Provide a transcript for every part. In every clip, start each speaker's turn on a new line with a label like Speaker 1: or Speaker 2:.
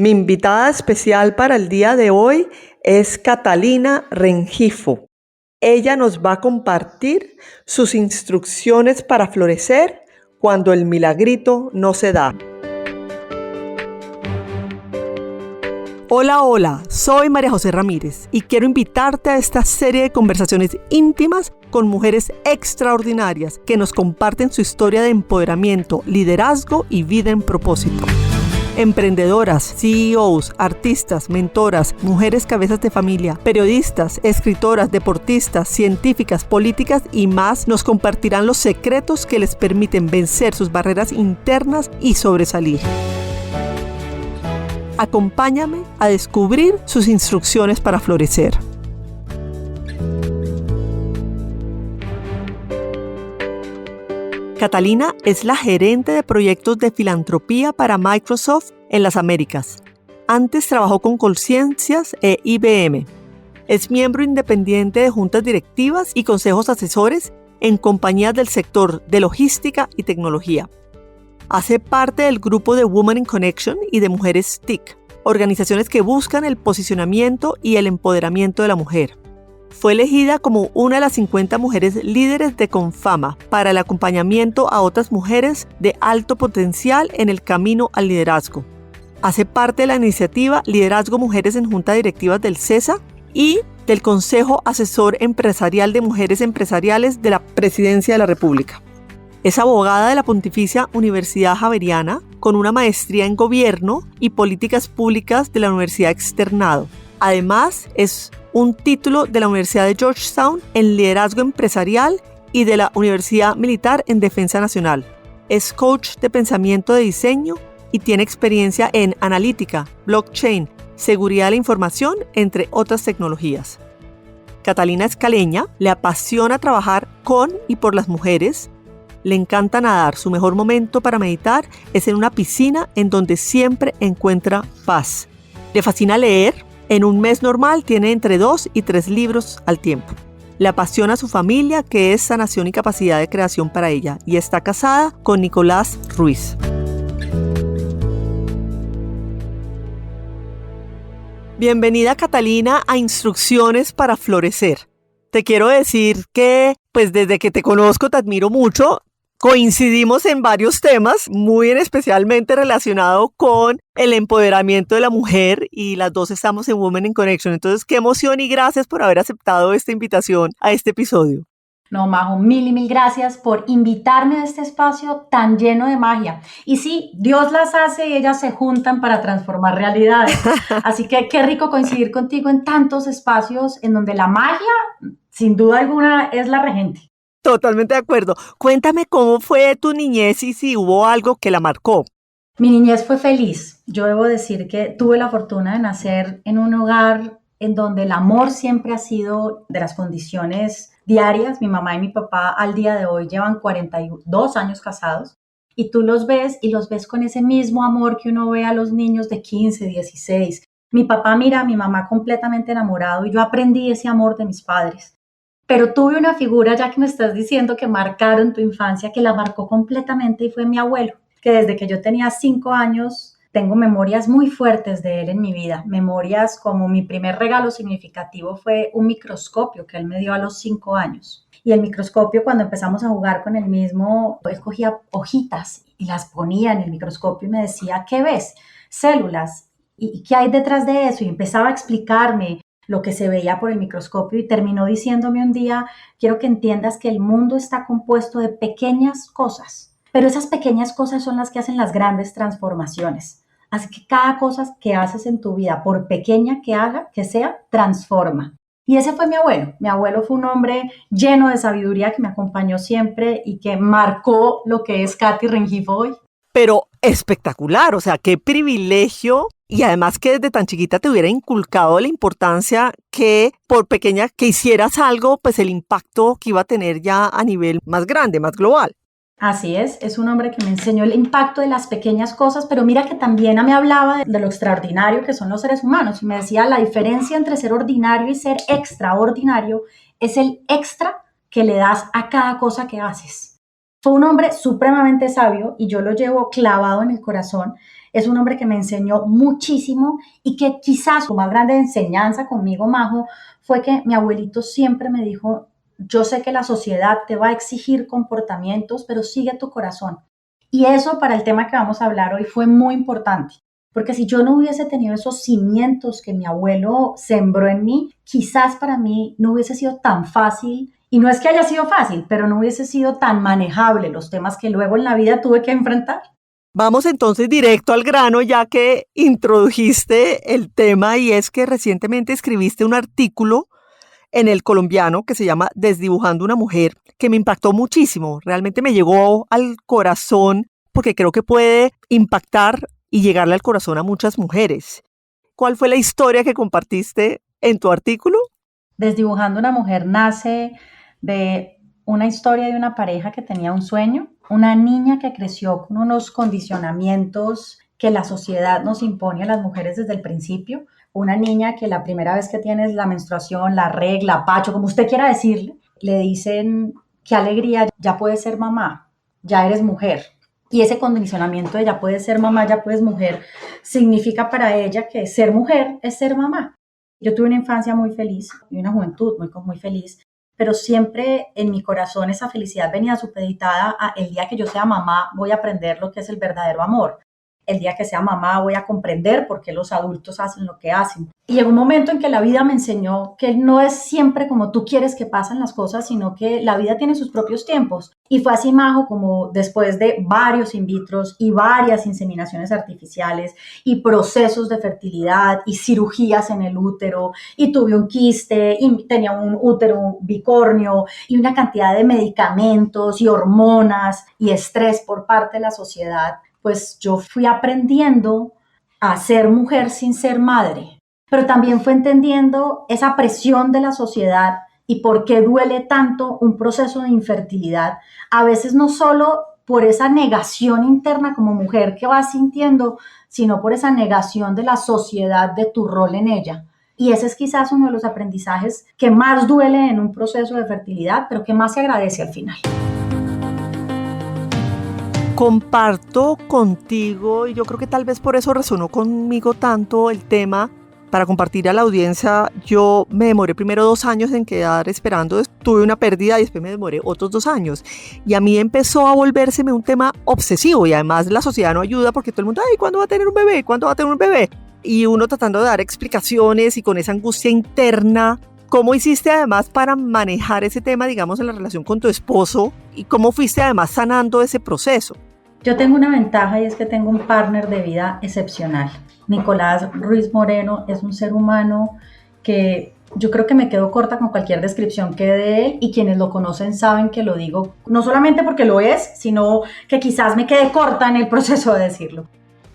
Speaker 1: Mi invitada especial para el día de hoy es Catalina Rengifo. Ella nos va a compartir sus instrucciones para florecer cuando el milagrito no se da. Hola, soy María José Ramírez y quiero invitarte a esta serie de conversaciones íntimas con mujeres extraordinarias que nos comparten su historia de empoderamiento, liderazgo y vida en propósito. Emprendedoras, CEOs, artistas, mentoras, mujeres cabezas de familia, periodistas, escritoras, deportistas, científicas, políticas y más nos compartirán los secretos que les permiten vencer sus barreras internas y sobresalir. Acompáñame a descubrir sus instrucciones para florecer. Catalina es la gerente de proyectos de filantropía para Microsoft en las Américas. Antes trabajó con Colciencias e IBM. Es miembro independiente de juntas directivas y consejos asesores en compañías del sector de logística y tecnología. Hace parte del grupo de Women in Connection y de Mujeres TIC, organizaciones que buscan el posicionamiento y el empoderamiento de la mujer. Fue elegida como una de las 50 mujeres líderes de Confama para el acompañamiento a otras mujeres de alto potencial en el camino al liderazgo. Hace parte de la iniciativa Liderazgo Mujeres en Junta Directivas del CESA y del Consejo Asesor Empresarial de Mujeres Empresariales de la Presidencia de la República. Es abogada de la Pontificia Universidad Javeriana con una maestría en Gobierno y Políticas Públicas de la Universidad Externado. Además, es un título de la Universidad de Georgetown en Liderazgo Empresarial y de la Universidad Militar en Defensa Nacional. Es coach de pensamiento de diseño y tiene experiencia en analítica, blockchain, seguridad de la información, entre otras tecnologías. Catalina es caleña, le apasiona trabajar con y por las mujeres, le encanta nadar. Su mejor momento para meditar es en una piscina en donde siempre encuentra paz. Le fascina leer. En un mes normal tiene entre 2 y 3 libros al tiempo. Le apasiona su familia, que es sanación y capacidad de creación para ella, y está casada con Nicolás Ruiz. Bienvenida, Catalina, a Instrucciones para Florecer. Te quiero decir que, desde que te conozco te admiro mucho. Coincidimos en varios temas, muy especialmente relacionado con el empoderamiento de la mujer, y las dos estamos en Women in Connection. Entonces, qué emoción y gracias por haber aceptado esta invitación a este episodio.
Speaker 2: No, Majo, mil gracias por invitarme a este espacio tan lleno de magia. Y sí, Dios las hace y ellas se juntan para transformar realidades. Así que qué rico coincidir contigo en tantos espacios en donde la magia, sin duda alguna, es la regente.
Speaker 1: Totalmente de acuerdo. Cuéntame cómo fue tu niñez y si hubo algo que la marcó.
Speaker 2: Mi niñez fue feliz. Yo debo decir que tuve la fortuna de nacer en un hogar en donde el amor siempre ha sido de las condiciones diarias. Mi mamá y mi papá al día de hoy llevan 42 años casados y tú los ves con ese mismo amor que uno ve a los niños de 15, 16. Mi papá mira a mi mamá completamente enamorado y yo aprendí ese amor de mis padres. Pero tuve una figura, ya que me estás diciendo que marcaron tu infancia, que la marcó completamente y fue mi abuelo, que desde que yo tenía 5 años tengo memorias muy fuertes de él en mi vida. Memorias como mi primer regalo significativo fue un microscopio que él me dio a los 5 años. Y el microscopio, cuando empezamos a jugar con el mismo, él cogía hojitas y las ponía en el microscopio y me decía, ¿qué ves? Células. ¿Y qué hay detrás de eso? Y empezaba a explicarme lo que se veía por el microscopio y terminó diciéndome un día, quiero que entiendas que el mundo está compuesto de pequeñas cosas, pero esas pequeñas cosas son las que hacen las grandes transformaciones. Así que cada cosa que haces en tu vida, por pequeña que sea, transforma. Y ese fue mi abuelo. Mi abuelo fue un hombre lleno de sabiduría que me acompañó siempre y que marcó lo que es Katy Rengifo hoy.
Speaker 1: Pero espectacular, o sea, qué privilegio. Y además que desde tan chiquita te hubiera inculcado la importancia que por pequeña que hicieras algo, el impacto que iba a tener ya a nivel más grande, más global.
Speaker 2: Así es un hombre que me enseñó el impacto de las pequeñas cosas, pero mira que también me hablaba de lo extraordinario que son los seres humanos y me decía la diferencia entre ser ordinario y ser extraordinario es el extra que le das a cada cosa que haces. Fue un hombre supremamente sabio y yo lo llevo clavado en el corazón. Es un hombre que me enseñó muchísimo y que quizás su más grande enseñanza conmigo, Majo, fue que mi abuelito siempre me dijo, yo sé que la sociedad te va a exigir comportamientos, pero sigue tu corazón. Y eso para el tema que vamos a hablar hoy fue muy importante, porque si yo no hubiese tenido esos cimientos que mi abuelo sembró en mí, quizás para mí no hubiese sido tan fácil, y no es que haya sido fácil, pero no hubiese sido tan manejable los temas que luego en la vida tuve que enfrentar.
Speaker 1: Vamos entonces directo al grano, ya que introdujiste el tema, y es que recientemente escribiste un artículo en El Colombiano que se llama Desdibujando una mujer, que me impactó muchísimo. Realmente me llegó al corazón porque creo que puede impactar y llegarle al corazón a muchas mujeres. ¿Cuál fue la historia que compartiste en tu artículo?
Speaker 2: Desdibujando una mujer nace de una historia de una pareja que tenía un sueño, una niña que creció con unos condicionamientos que la sociedad nos impone a las mujeres desde el principio, una niña que la primera vez que tienes la menstruación, la regla, pacho, como usted quiera decirle, le dicen, qué alegría, ya puedes ser mamá, ya eres mujer. Y ese condicionamiento de ya puedes ser mamá, ya puedes mujer, significa para ella que ser mujer es ser mamá. Yo tuve una infancia muy feliz y una juventud muy feliz, pero siempre en mi corazón esa felicidad venía supeditada a el día que yo sea mamá voy a aprender lo que es el verdadero amor. El día que sea mamá voy a comprender por qué los adultos hacen lo que hacen. Y llegó un momento en que la vida me enseñó que no es siempre como tú quieres que pasen las cosas, sino que la vida tiene sus propios tiempos. Y fue así, Majo, como después de varios in vitros y varias inseminaciones artificiales y procesos de fertilidad y cirugías en el útero, y tuve un quiste y tenía un útero bicornio y una cantidad de medicamentos y hormonas y estrés por parte de la sociedad, pues yo fui aprendiendo a ser mujer sin ser madre, pero también fue entendiendo esa presión de la sociedad y por qué duele tanto un proceso de infertilidad, a veces no solo por esa negación interna como mujer que vas sintiendo, sino por esa negación de la sociedad de tu rol en ella. Y ese es quizás uno de los aprendizajes que más duele en un proceso de fertilidad, pero que más se agradece al final.
Speaker 1: Comparto contigo, y yo creo que tal vez por eso resonó conmigo tanto el tema. Para compartir a la audiencia, yo me demoré primero 2 años en quedar esperando, tuve una pérdida y después me demoré otros 2 años. Y a mí empezó a volvérseme un tema obsesivo, y además la sociedad no ayuda porque todo el mundo, ay, ¿cuándo va a tener un bebé? ¿Cuándo va a tener un bebé? Y uno tratando de dar explicaciones y con esa angustia interna. ¿Cómo hiciste además para manejar ese tema, digamos, en la relación con tu esposo? ¿Y cómo fuiste además sanando ese proceso?
Speaker 2: Yo tengo una ventaja y es que tengo un partner de vida excepcional. Nicolás Ruiz Moreno es un ser humano que yo creo que me quedo corta con cualquier descripción que dé él, y quienes lo conocen saben que lo digo no solamente porque lo es, sino que quizás me quede corta en el proceso de decirlo.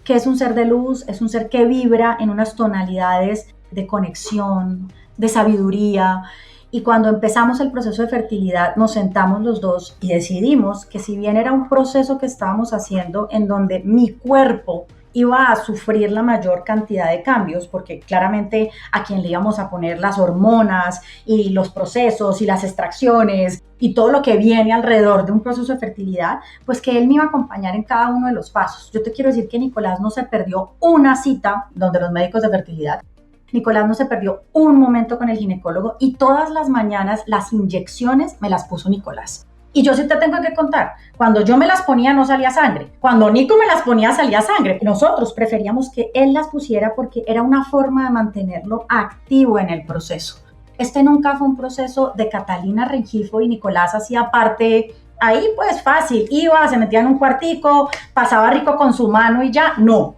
Speaker 2: Que es un ser de luz, es un ser que vibra en unas tonalidades de conexión, de sabiduría. Y cuando empezamos el proceso de fertilidad, nos sentamos los dos y decidimos que si bien era un proceso que estábamos haciendo en donde mi cuerpo iba a sufrir la mayor cantidad de cambios, porque claramente a quien le íbamos a poner las hormonas y los procesos y las extracciones y todo lo que viene alrededor de un proceso de fertilidad, pues que él me iba a acompañar en cada uno de los pasos. Yo te quiero decir que Nicolás no se perdió una cita donde los médicos de fertilidad. Nicolás no se perdió un momento con el ginecólogo, y todas las mañanas las inyecciones me las puso Nicolás. Y yo sí te tengo que contar, cuando yo me las ponía no salía sangre, cuando Nico me las ponía salía sangre. Nosotros preferíamos que él las pusiera porque era una forma de mantenerlo activo en el proceso. Este nunca fue un proceso de Catalina Rengifo y Nicolás hacía parte. Ahí pues fácil, iba, se metía en un cuartico, pasaba rico con su mano y ya. No.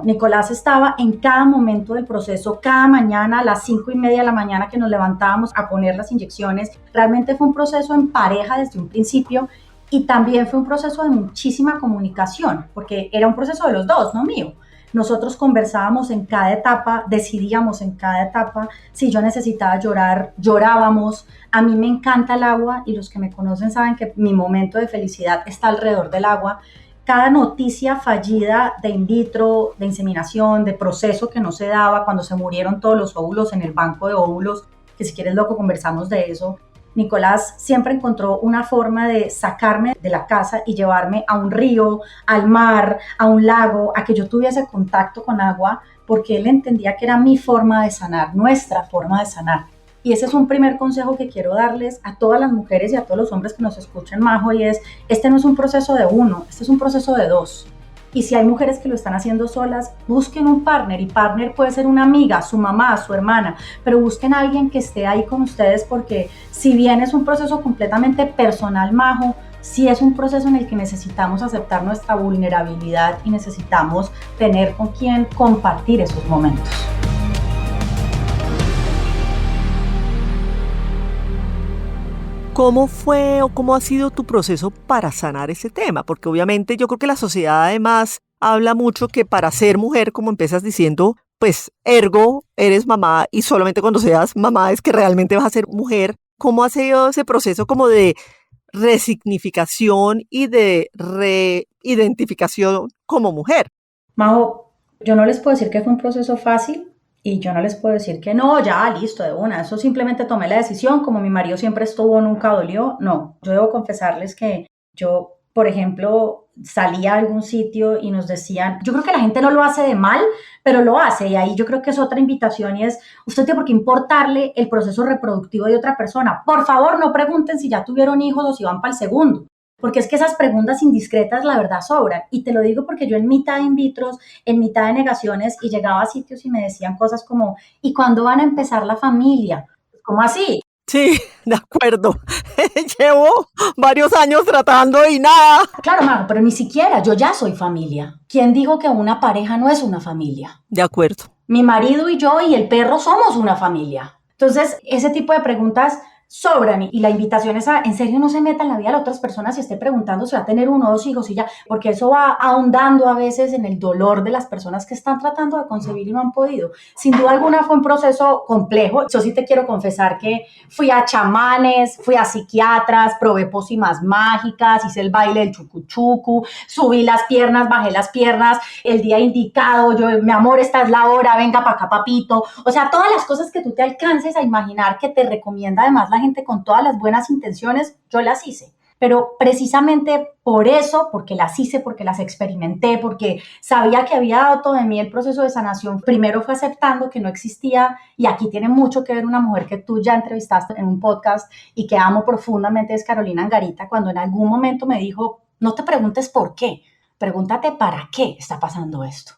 Speaker 2: Nicolás estaba en cada momento del proceso, cada mañana a las 5:30 de la mañana que nos levantábamos a poner las inyecciones. Realmente fue un proceso en pareja desde un principio, y también fue un proceso de muchísima comunicación, porque era un proceso de los dos, no mío. Nosotros conversábamos en cada etapa, decidíamos en cada etapa. Si yo necesitaba llorar, llorábamos. A mí me encanta el agua, y los que me conocen saben que mi momento de felicidad está alrededor del agua. Cada noticia fallida de in vitro, de inseminación, de proceso que no se daba, cuando se murieron todos los óvulos en el banco de óvulos, que si quieres loco conversamos de eso, Nicolás siempre encontró una forma de sacarme de la casa y llevarme a un río, al mar, a un lago, a que yo tuviese contacto con agua, porque él entendía que era mi forma de sanar, nuestra forma de sanar. Y ese es un primer consejo que quiero darles a todas las mujeres y a todos los hombres que nos escuchen, Majo, y es, este no es un proceso de uno, este es un proceso de dos. Y si hay mujeres que lo están haciendo solas, busquen un partner, y partner puede ser una amiga, su mamá, su hermana, pero busquen a alguien que esté ahí con ustedes, porque si bien es un proceso completamente personal, Majo, sí es un proceso en el que necesitamos aceptar nuestra vulnerabilidad y necesitamos tener con quien compartir esos momentos.
Speaker 1: ¿Cómo fue o cómo ha sido tu proceso para sanar ese tema? Porque obviamente yo creo que la sociedad además habla mucho que para ser mujer, como empiezas diciendo, pues ergo, eres mamá y solamente cuando seas mamá es que realmente vas a ser mujer. ¿Cómo ha sido ese proceso como de resignificación y de reidentificación como mujer?
Speaker 2: Majo, yo no les puedo decir que fue un proceso fácil y yo no les puedo decir que no, ya, listo, de una. Eso simplemente tomé la decisión, como mi marido siempre estuvo, nunca dolió. No, yo debo confesarles que yo, por ejemplo, salía a algún sitio y nos decían, yo creo que la gente no lo hace de mal, pero lo hace. Y ahí yo creo que es otra invitación y es, usted tiene por qué importarle el proceso reproductivo de otra persona. Por favor, no pregunten si ya tuvieron hijos o si van para el segundo. Porque es que esas preguntas indiscretas, la verdad, sobran. Y te lo digo porque yo en mitad de in vitros, en mitad de negaciones, y llegaba a sitios y me decían cosas como, ¿y cuándo van a empezar la familia? ¿Cómo así?
Speaker 1: Sí, de acuerdo. Llevo varios años tratando y nada.
Speaker 2: Claro, Majo, pero ni siquiera, yo ya soy familia. ¿Quién dijo que una pareja no es una familia?
Speaker 1: De acuerdo.
Speaker 2: Mi marido y yo y el perro somos una familia. Entonces, ese tipo de preguntas sobran y la invitación es a, en serio, no se meta en la vida de las otras personas y esté preguntando si va a tener uno o dos hijos y ya, porque eso va ahondando a veces en el dolor de las personas que están tratando de concebir y no han podido. Sin duda alguna fue un proceso complejo. Yo sí te quiero confesar que fui a chamanes, fui a psiquiatras, probé pócimas mágicas, hice el baile del chucuchucu, subí las piernas, bajé las piernas, el día indicado, yo, mi amor, esta es la hora, venga para acá, papito. O sea, todas las cosas que tú te alcances a imaginar que te recomienda además la gente con todas las buenas intenciones, yo las hice. Pero precisamente por eso, porque las hice, porque las experimenté, porque sabía que había dado todo de mí el proceso de sanación, primero fue aceptando que no existía, y aquí tiene mucho que ver una mujer que tú ya entrevistaste en un podcast y que amo profundamente, es Carolina Angarita, cuando en algún momento me dijo, no te preguntes por qué, pregúntate para qué está pasando esto.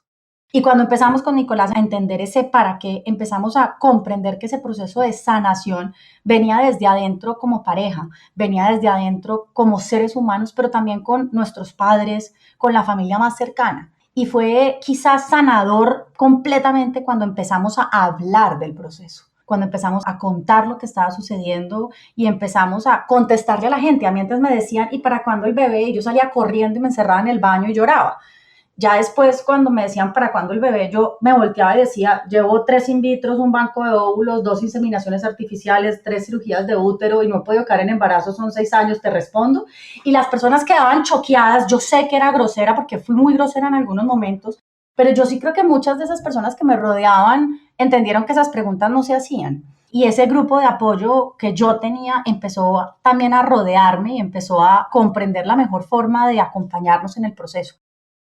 Speaker 2: Y cuando empezamos con Nicolás a entender ese para qué, empezamos a comprender que ese proceso de sanación venía desde adentro como pareja, venía desde adentro como seres humanos, pero también con nuestros padres, con la familia más cercana. Y fue quizás sanador completamente cuando empezamos a hablar del proceso, cuando empezamos a contar lo que estaba sucediendo y empezamos a contestarle a la gente. A mí antes me decían, ¿y para cuándo el bebé? Y yo salía corriendo y me encerraba en el baño y lloraba. Ya después, cuando me decían para cuándo el bebé, yo me volteaba y decía, llevo 3 in vitros, un banco de óvulos, 2 inseminaciones artificiales, 3 cirugías de útero y no he podido caer en embarazo, son 6 años, te respondo. Y las personas quedaban choqueadas. Yo sé que era grosera porque fui muy grosera en algunos momentos, pero yo sí creo que muchas de esas personas que me rodeaban entendieron que esas preguntas no se hacían. Y ese grupo de apoyo que yo tenía empezó también a rodearme y empezó a comprender la mejor forma de acompañarnos en el proceso.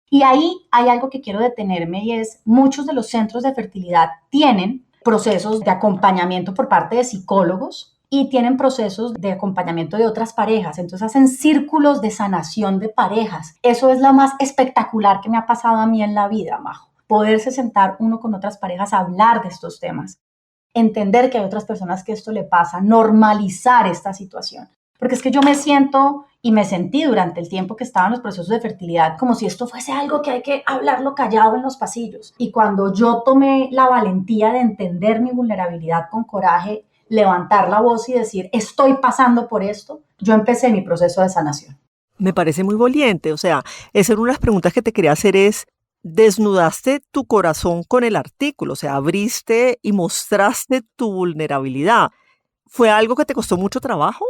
Speaker 2: Y ahí hay algo que quiero detenerme, y es, muchos de los centros de fertilidad tienen procesos de acompañamiento por parte de psicólogos y tienen procesos de acompañamiento de otras parejas. Entonces hacen círculos de sanación de parejas. Eso es lo más espectacular que me ha pasado a mí en la vida, Majo. Poderse sentar uno con otras parejas a hablar de estos temas, entender que hay otras personas que esto le pasa, normalizar esta situación. Porque es que yo me siento y me sentí durante el tiempo que estaba en los procesos de fertilidad como si esto fuese algo que hay que hablarlo callado en los pasillos. Y cuando yo tomé la valentía de entender mi vulnerabilidad con coraje, levantar la voz y decir, estoy pasando por esto, yo empecé mi proceso de sanación.
Speaker 1: Me parece muy valiente. O sea, esa era una de las preguntas que te quería hacer es, desnudaste tu corazón con el artículo, o sea, abriste y mostraste tu vulnerabilidad. ¿Fue algo que te costó mucho trabajo?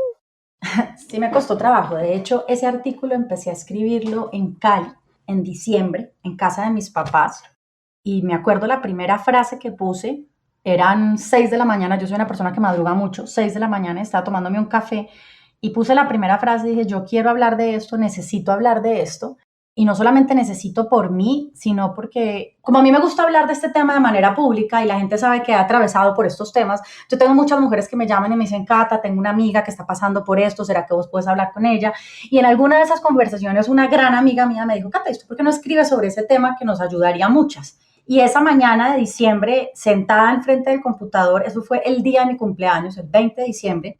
Speaker 2: Sí me costó trabajo. De hecho, ese artículo empecé a escribirlo en Cali, en diciembre, en casa de mis papás. Y me acuerdo la primera frase que puse Eran 6 de la mañana, yo soy una persona que madruga mucho, 6 de la mañana, estaba tomándome un café y puse la primera frase, dije, yo quiero hablar de esto, necesito hablar de esto. Y no solamente necesito por mí, sino porque como a mí me gusta hablar de este tema de manera pública y la gente sabe que he atravesado por estos temas, yo tengo muchas mujeres que me llaman y me dicen, Cata, tengo una amiga que está pasando por esto, ¿será que vos puedes hablar con ella? Y en alguna de esas conversaciones una gran amiga mía me dijo, Cata, ¿y tú por qué no escribes sobre ese tema que nos ayudaría a muchas? Y esa mañana de diciembre, sentada al frente del computador, eso fue el día de mi cumpleaños, el 20 de diciembre,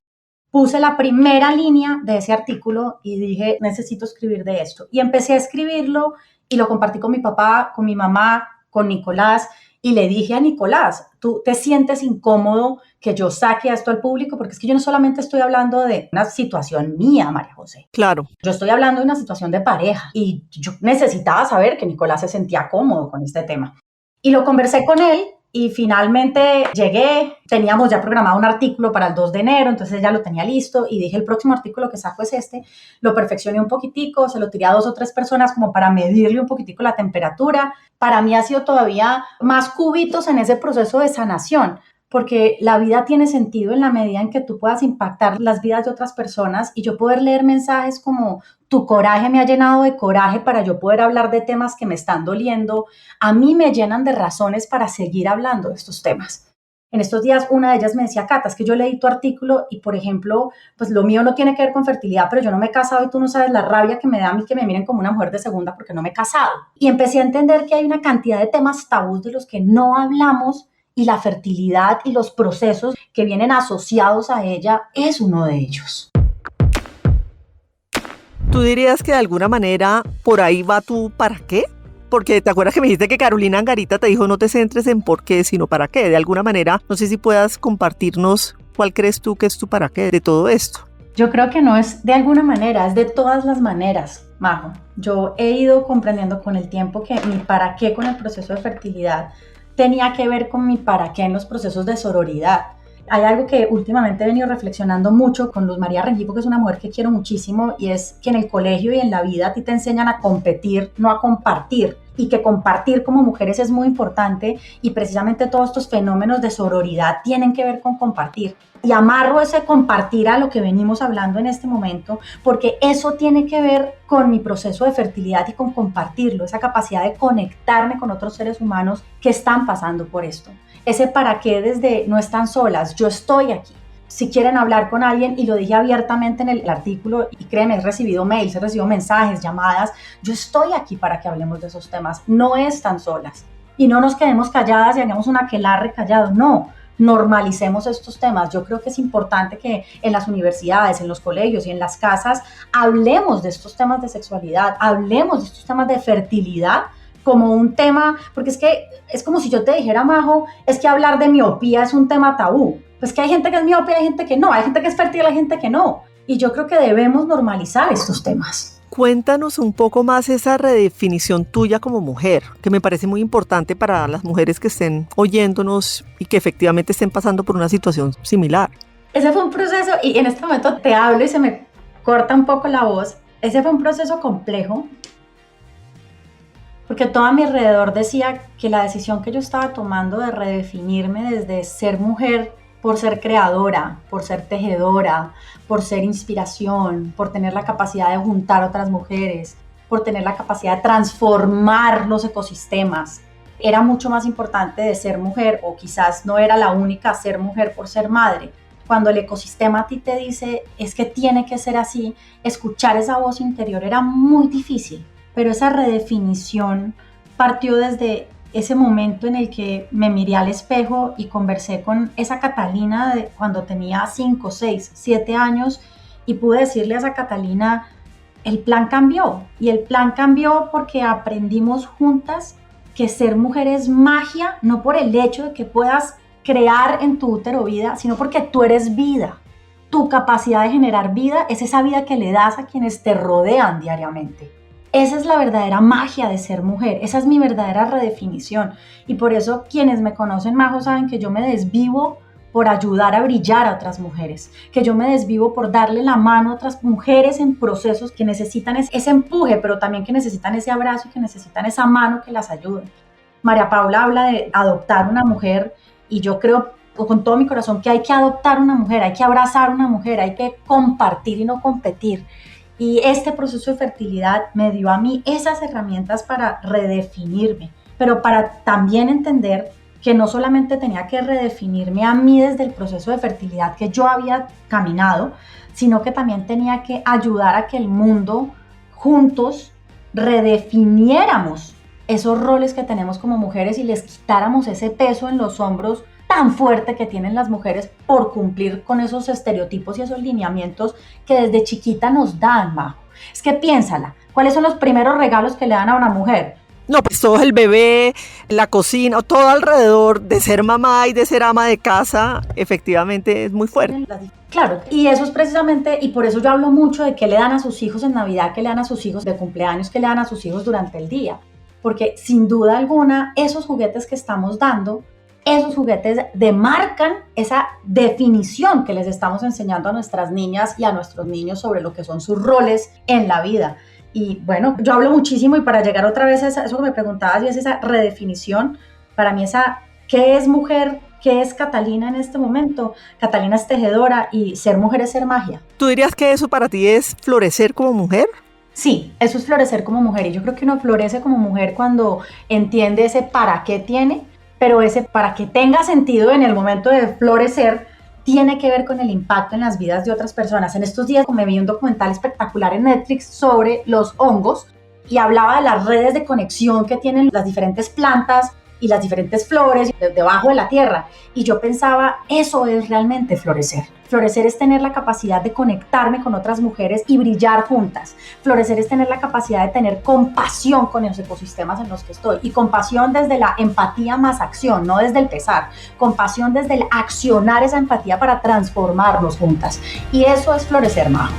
Speaker 2: puse la primera línea de ese artículo y dije, necesito escribir de esto. Y empecé a escribirlo y lo compartí con mi papá, con mi mamá, con Nicolás. Y le dije a Nicolás, ¿tú te sientes incómodo que yo saque esto al público? Porque es que yo no solamente estoy hablando de una situación mía, María José.
Speaker 1: Claro.
Speaker 2: Yo estoy hablando de una situación de pareja y yo necesitaba saber que Nicolás se sentía cómodo con este tema. Y lo conversé con él y finalmente llegué, teníamos ya programado un artículo para el 2 de enero, entonces ya lo tenía listo y dije, el próximo artículo que saco es este, lo perfeccioné un poquitico, se lo tiré a 2 o 3 personas como para medirle un poquitico la temperatura. Para mí ha sido todavía más cubitos en ese proceso de sanación, porque la vida tiene sentido en la medida en que tú puedas impactar las vidas de otras personas y yo poder leer mensajes como tu coraje me ha llenado de coraje para yo poder hablar de temas que me están doliendo, a mí me llenan de razones para seguir hablando de estos temas. En estos días una de ellas me decía, Cata, es que yo leí tu artículo y, por ejemplo, pues lo mío no tiene que ver con fertilidad, pero yo no me he casado y tú no sabes la rabia que me da a mí que me miren como una mujer de segunda porque no me he casado. Y empecé a entender que hay una cantidad de temas tabús de los que no hablamos y la fertilidad y los procesos que vienen asociados a ella es uno de ellos.
Speaker 1: ¿Tú dirías que de alguna manera por ahí va tu para qué? Porque te acuerdas que me dijiste que Carolina Angarita te dijo no te centres en por qué, sino para qué. De alguna manera, no sé si puedas compartirnos cuál crees tú que es tu para qué de todo esto.
Speaker 2: Yo creo que no es de alguna manera, es de todas las maneras, Majo. Yo he ido comprendiendo con el tiempo que mi para qué con el proceso de fertilidad tenía que ver con mi para qué en los procesos de sororidad. Hay algo que últimamente he venido reflexionando mucho con Luz María Rengifo, que es una mujer que quiero muchísimo, y es que en el colegio y en la vida a ti te enseñan a competir, no a compartir, y que compartir como mujeres es muy importante y precisamente todos estos fenómenos de sororidad tienen que ver con compartir. Y amarro ese compartir a lo que venimos hablando en este momento, porque eso tiene que ver con mi proceso de fertilidad y con compartirlo, esa capacidad de conectarme con otros seres humanos que están pasando por esto. Ese para qué desde no están solas, yo estoy aquí. Si quieren hablar con alguien, y lo dije abiertamente en el artículo, y créeme, he recibido mails, he recibido mensajes, llamadas, yo estoy aquí para que hablemos de esos temas, no están solas. Y no nos quedemos calladas y hagamos un aquelarre callado, no, normalicemos estos temas. Yo creo que es importante que en las universidades, en los colegios y en las casas hablemos de estos temas de sexualidad, hablemos de estos temas de fertilidad, como un tema, porque es que es como si yo te dijera, Majo, es que hablar de miopía es un tema tabú. Pues que hay gente que es miope, hay gente que no, hay gente que es fértil, hay gente que no. Y yo creo que debemos normalizar estos temas.
Speaker 1: Cuéntanos un poco más esa redefinición tuya como mujer, que me parece muy importante para las mujeres que estén oyéndonos y que efectivamente estén pasando por una situación similar.
Speaker 2: Ese fue un proceso, y en este momento te hablo y se me corta un poco la voz. Ese fue un proceso complejo, porque todo a mi alrededor decía que la decisión que yo estaba tomando de redefinirme desde ser mujer por ser creadora, por ser tejedora, por ser inspiración, por tener la capacidad de juntar otras mujeres, por tener la capacidad de transformar los ecosistemas, era mucho más importante de ser mujer, o quizás no era la única ser mujer por ser madre. Cuando el ecosistema a ti te dice es que tiene que ser así, escuchar esa voz interior era muy difícil, pero esa redefinición partió desde ese momento en el que me miré al espejo y conversé con esa Catalina de cuando tenía 5, 6, 7 años y pude decirle a esa Catalina, el plan cambió. Y el plan cambió porque aprendimos juntas que ser mujer es magia, no por el hecho de que puedas crear en tu útero vida, sino porque tú eres vida. Tu capacidad de generar vida es esa vida que le das a quienes te rodean diariamente. Esa es la verdadera magia de ser mujer, esa es mi verdadera redefinición. Y por eso quienes me conocen, Majo, saben que yo me desvivo por ayudar a brillar a otras mujeres, que yo me desvivo por darle la mano a otras mujeres en procesos que necesitan ese empuje, pero también que necesitan ese abrazo y que necesitan esa mano que las ayude. María Paula habla de adoptar una mujer Y yo creo con todo mi corazón que hay que adoptar una mujer, hay que abrazar una mujer, hay que compartir y no competir. Y este proceso de fertilidad me dio a mí esas herramientas para redefinirme, pero para también entender que no solamente tenía que redefinirme a mí desde el proceso de fertilidad que yo había caminado, sino que también tenía que ayudar a que el mundo juntos redefiniéramos esos roles que tenemos como mujeres y les quitáramos ese peso en los hombros tan fuerte que tienen las mujeres por cumplir con esos estereotipos y esos lineamientos que desde chiquita nos dan, Majo. Es que piénsala, ¿cuáles son los primeros regalos que le dan a una mujer?
Speaker 1: No, pues todo el bebé, la cocina, todo alrededor de ser mamá y de ser ama de casa, efectivamente es muy fuerte.
Speaker 2: Claro, y eso es precisamente, y por eso yo hablo mucho de qué le dan a sus hijos en Navidad, qué le dan a sus hijos de cumpleaños, qué le dan a sus hijos durante el día. Porque sin duda alguna, esos juguetes que estamos dando, esos juguetes demarcan esa definición que les estamos enseñando a nuestras niñas y a nuestros niños sobre lo que son sus roles en la vida. Y bueno, yo hablo muchísimo y para llegar otra vez a eso que me preguntabas y es esa redefinición, para mí esa, ¿qué es mujer? ¿Qué es Catalina en este momento? Catalina es tejedora y ser mujer es ser magia.
Speaker 1: ¿Tú dirías que eso para ti es florecer como mujer?
Speaker 2: Sí, eso es florecer como mujer y yo creo que uno florece como mujer cuando entiende ese para qué tiene, pero ese para que tenga sentido en el momento de florecer tiene que ver con el impacto en las vidas de otras personas. En estos días me vi un documental espectacular en Netflix sobre los hongos y hablaba de las redes de conexión que tienen las diferentes plantas y las diferentes flores debajo de la tierra. Y yo pensaba, eso es realmente florecer. Florecer es tener la capacidad de conectarme con otras mujeres y brillar juntas. Florecer es tener la capacidad de tener compasión con los ecosistemas en los que estoy. Y compasión desde la empatía más acción, no desde el pesar. Compasión desde el accionar esa empatía para transformarnos juntas. Y eso es florecer, Majo.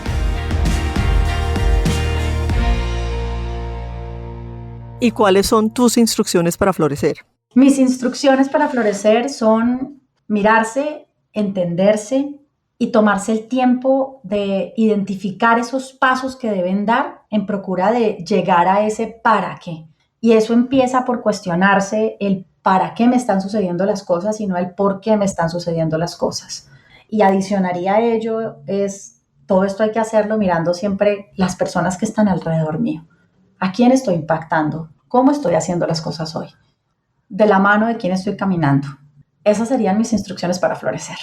Speaker 1: ¿Y cuáles son tus instrucciones para florecer?
Speaker 2: Mis instrucciones para florecer son mirarse, entenderse y tomarse el tiempo de identificar esos pasos que deben dar en procura de llegar a ese para qué. Y eso empieza por cuestionarse el para qué me están sucediendo las cosas y no el por qué me están sucediendo las cosas. Y adicionaría a ello es, todo esto hay que hacerlo mirando siempre las personas que están alrededor mío. ¿A quién estoy impactando? ¿Cómo estoy haciendo las cosas hoy? De la mano de quién estoy caminando. Esas serían mis instrucciones para florecer.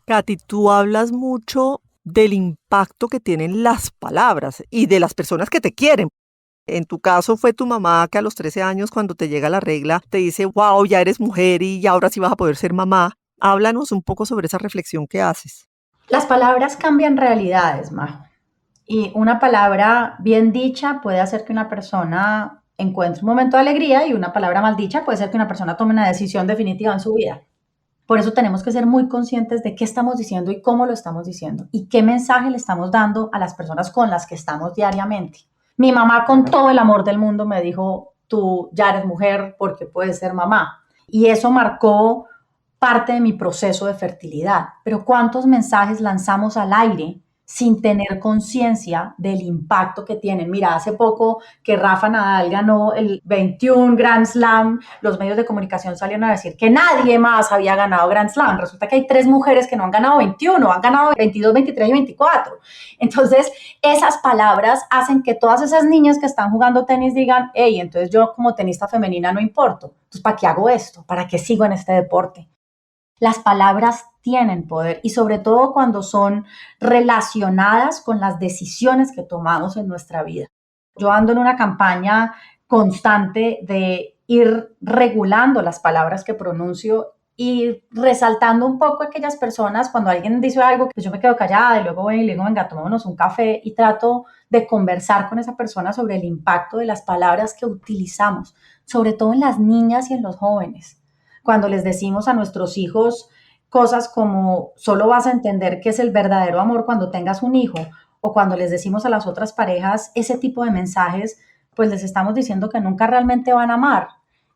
Speaker 1: Katy, tú hablas mucho del impacto que tienen las palabras y de las personas que te quieren. En tu caso fue tu mamá que a los 13 años cuando te llega la regla te dice, wow, ya eres mujer y ahora sí vas a poder ser mamá. Háblanos un poco sobre esa reflexión que haces.
Speaker 2: Las palabras cambian realidades, Majo. Y una palabra bien dicha puede hacer que una persona encuentre un momento de alegría y una palabra mal dicha puede ser que una persona tome una decisión definitiva en su vida. Por eso tenemos que ser muy conscientes de qué estamos diciendo y cómo lo estamos diciendo y qué mensaje le estamos dando a las personas con las que estamos diariamente. Mi mamá con todo el amor del mundo me dijo, tú ya eres mujer porque puedes ser mamá. Y eso marcó parte de mi proceso de fertilidad. Pero ¿cuántos mensajes lanzamos al aire sin tener conciencia del impacto que tienen? Mira, hace poco que Rafa Nadal ganó el 21 Grand Slam, los medios de comunicación salieron a decir que nadie más había ganado Grand Slam. Resulta que hay 3 mujeres que no han ganado 21, han ganado 22, 23 y 24. Entonces, esas palabras hacen que todas esas niñas que están jugando tenis digan, hey, entonces yo como tenista femenina no importo. Entonces, ¿para qué hago esto? ¿Para qué sigo en este deporte? Las palabras tienen poder y sobre todo cuando son relacionadas con las decisiones que tomamos en nuestra vida. Yo ando en una campaña constante de ir regulando las palabras que pronuncio y resaltando un poco a aquellas personas cuando alguien dice algo, pues yo me quedo callada y luego voy y le digo, venga, tomémonos un café y trato de conversar con esa persona sobre el impacto de las palabras que utilizamos, sobre todo en las niñas y en los jóvenes. Cuando les decimos a nuestros hijos cosas como solo vas a entender qué es el verdadero amor cuando tengas un hijo, o cuando les decimos a las otras parejas ese tipo de mensajes, pues les estamos diciendo que nunca realmente van a amar.